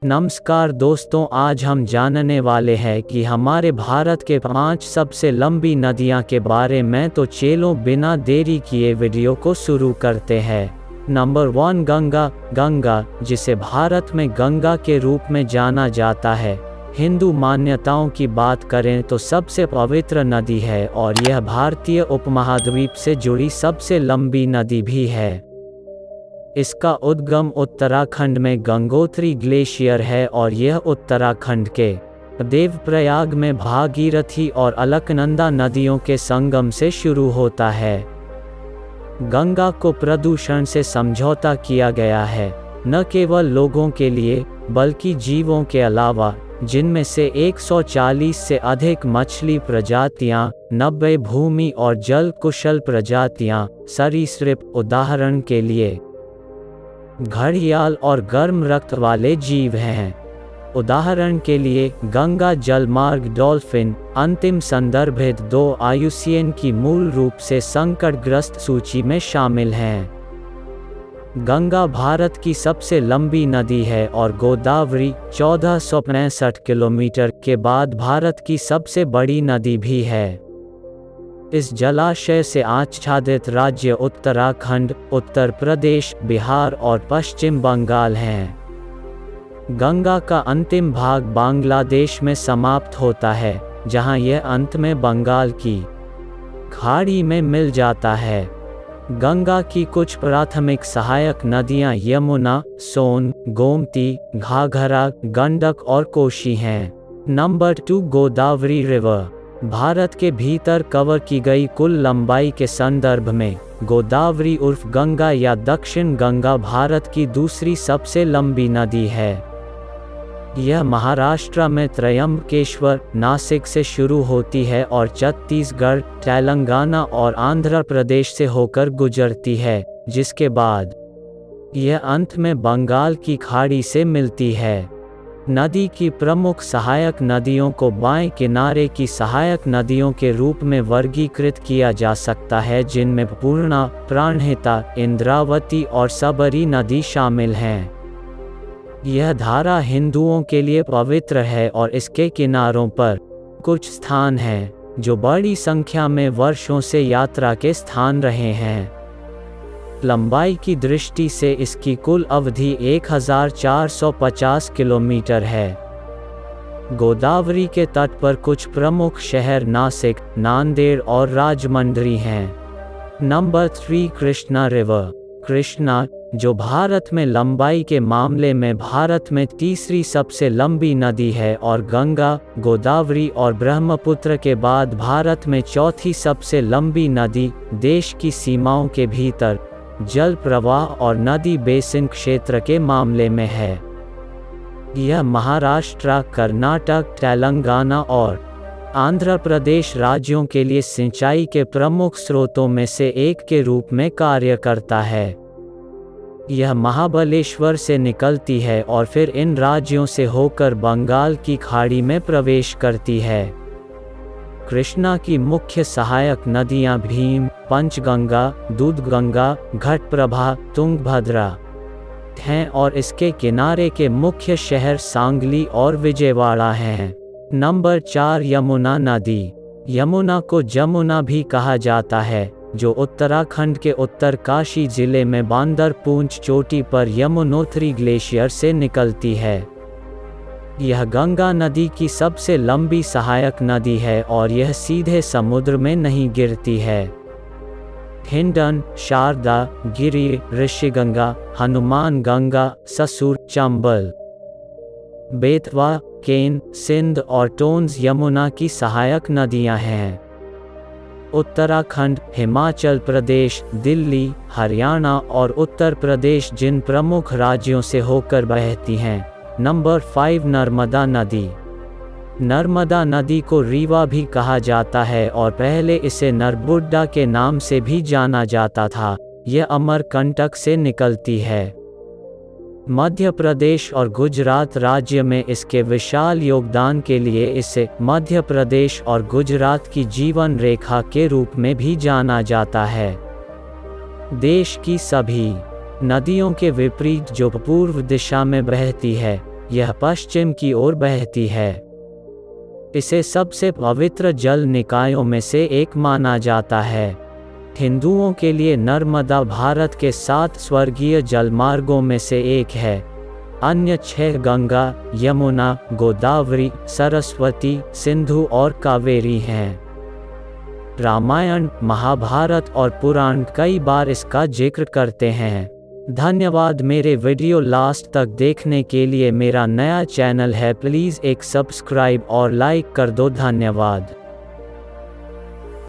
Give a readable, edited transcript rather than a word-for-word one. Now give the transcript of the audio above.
नमस्कार दोस्तों, आज हम जानने वाले हैं कि हमारे भारत के 5 सबसे लंबी नदियां के बारे में। तो चलो बिना देरी किए वीडियो को शुरू करते हैं। नंबर 1, गंगा। गंगा, जिसे भारत में गंगा के रूप में जाना जाता है, हिंदू मान्यताओं की बात करें तो सबसे पवित्र नदी है और यह भारतीय उपमहाद्वीप से जुड़ी सबसे लंबी नदी भी है। इसका उद्गम उत्तराखंड में गंगोत्री ग्लेशियर है और यह उत्तराखंड के देवप्रयाग में भागीरथी और अलकनंदा नदियों के संगम से शुरू होता है। गंगा को प्रदूषण से समझौता किया गया है, न केवल लोगों के लिए बल्कि जीवों के अलावा, जिनमें से 140 से अधिक मछली प्रजातियां, 90 भूमि और जल कुशल प्रजातियां, सरीसृप उदाहरण के लिए घड़ियाल और गर्म रक्त वाले जीव हैं। उदाहरण के लिए गंगा जलमार्ग डॉल्फिन अंतिम संदर्भित 2 IUCN की मूल रूप से संकटग्रस्त सूची में शामिल हैं। गंगा भारत की सबसे लंबी नदी है और गोदावरी 1465 किलोमीटर के बाद भारत की सबसे बड़ी नदी भी है। इस जलाशय से आच्छादित राज्य उत्तराखंड, उत्तर प्रदेश, बिहार और पश्चिम बंगाल हैं। गंगा का अंतिम भाग बांग्लादेश में समाप्त होता है, जहां यह अंत में बंगाल की खाड़ी में मिल जाता है। गंगा की कुछ प्राथमिक सहायक नदियां यमुना, सोन, गोमती, घाघरा, गंडक और कोशी हैं। Number 2, Godavari river. भारत के भीतर कवर की गई कुल लंबाई के संदर्भ में गोदावरी उर्फ गंगा या दक्षिण गंगा भारत की दूसरी सबसे लंबी नदी है। यह महाराष्ट्र में त्रयंबकेश्वर, नासिक से शुरू होती है और छत्तीसगढ़, तेलंगाना और आंध्र प्रदेश से होकर गुजरती है, जिसके बाद यह अंत में बंगाल की खाड़ी से मिलती है। नदी की प्रमुख सहायक नदियों को बाएं किनारे की सहायक नदियों के रूप में वर्गीकृत किया जा सकता है, जिनमें पूर्णा, प्राणहिता, इंद्रावती और सबरी नदी शामिल हैं। यह धारा हिंदुओं के लिए पवित्र है और इसके किनारों पर कुछ स्थान हैं जो बड़ी संख्या में वर्षों से यात्रा के स्थान रहे हैं। लंबाई की दृष्टि से इसकी कुल अवधि 1450 किलोमीटर है। गोदावरी के तट पर कुछ प्रमुख शहर नासिक, नांदेड़ और राजमंड्री हैं। Number 3, Krishna river. कृष्णा, जो भारत में लंबाई के मामले में भारत में तीसरी सबसे लंबी नदी है और गंगा, गोदावरी और ब्रह्मपुत्र के बाद भारत में चौथी सबसे लंबी नदी, देश की सीमाओं के भीतर जल प्रवाह और नदी बेसिन क्षेत्र के मामले में है। यह महाराष्ट्र, कर्नाटक, तेलंगाना और आंध्र प्रदेश राज्यों के लिए सिंचाई के प्रमुख स्रोतों में से एक के रूप में कार्य करता है। यह महाबलेश्वर से निकलती है और फिर इन राज्यों से होकर बंगाल की खाड़ी में प्रवेश करती है। कृष्णा की मुख्य सहायक नदियां भीम, पंचगंगा, दूधगंगा, घटप्रभा, तुंगभद्रा हैं और इसके किनारे के मुख्य शहर सांगली और विजयवाड़ा हैं। नंबर 4, यमुना नदी। यमुना को जमुना भी कहा जाता है, जो उत्तराखंड के उत्तरकाशी जिले में बांदरपूंछ चोटी पर यमुनोत्री ग्लेशियर से निकलती है। यह गंगा नदी की सबसे लंबी सहायक नदी है और यह सीधे समुद्र में नहीं गिरती है। हिंडन, शारदा, गिरि, ऋषिगंगा, हनुमान गंगा, ससुर, चंबल, बेतवा, केन, सिंध और टोन्स यमुना की सहायक नदियां हैं। उत्तराखंड, हिमाचल प्रदेश, दिल्ली, हरियाणा और उत्तर प्रदेश जिन प्रमुख राज्यों से होकर बहती हैं। नंबर 5, नर्मदा नदी। नर्मदा नदी को रीवा भी कहा जाता है और पहले इसे नर्बुड्डा के नाम से भी जाना जाता था। यह अमरकंटक से निकलती है। मध्य प्रदेश और गुजरात राज्य में इसके विशाल योगदान के लिए इसे मध्य प्रदेश और गुजरात की जीवन रेखा के रूप में भी जाना जाता है। देश की सभी नदियों के विपरीत जो पूर्व दिशा में बहती है, यह पश्चिम की ओर बहती है। इसे सबसे पवित्र जल निकायों में से एक माना जाता है। हिंदुओं के लिए नर्मदा भारत के 7 स्वर्गीय जलमार्गों में से एक है। अन्य 6 गंगा, यमुना, गोदावरी, सरस्वती, सिंधु और कावेरी हैं। रामायण, महाभारत और पुराण कई बार इसका जिक्र करते हैं। धन्यवाद मेरे वीडियो लास्ट तक देखने के लिए। मेरा नया चैनल है, प्लीज़ एक सब्सक्राइब और लाइक कर दो। धन्यवाद।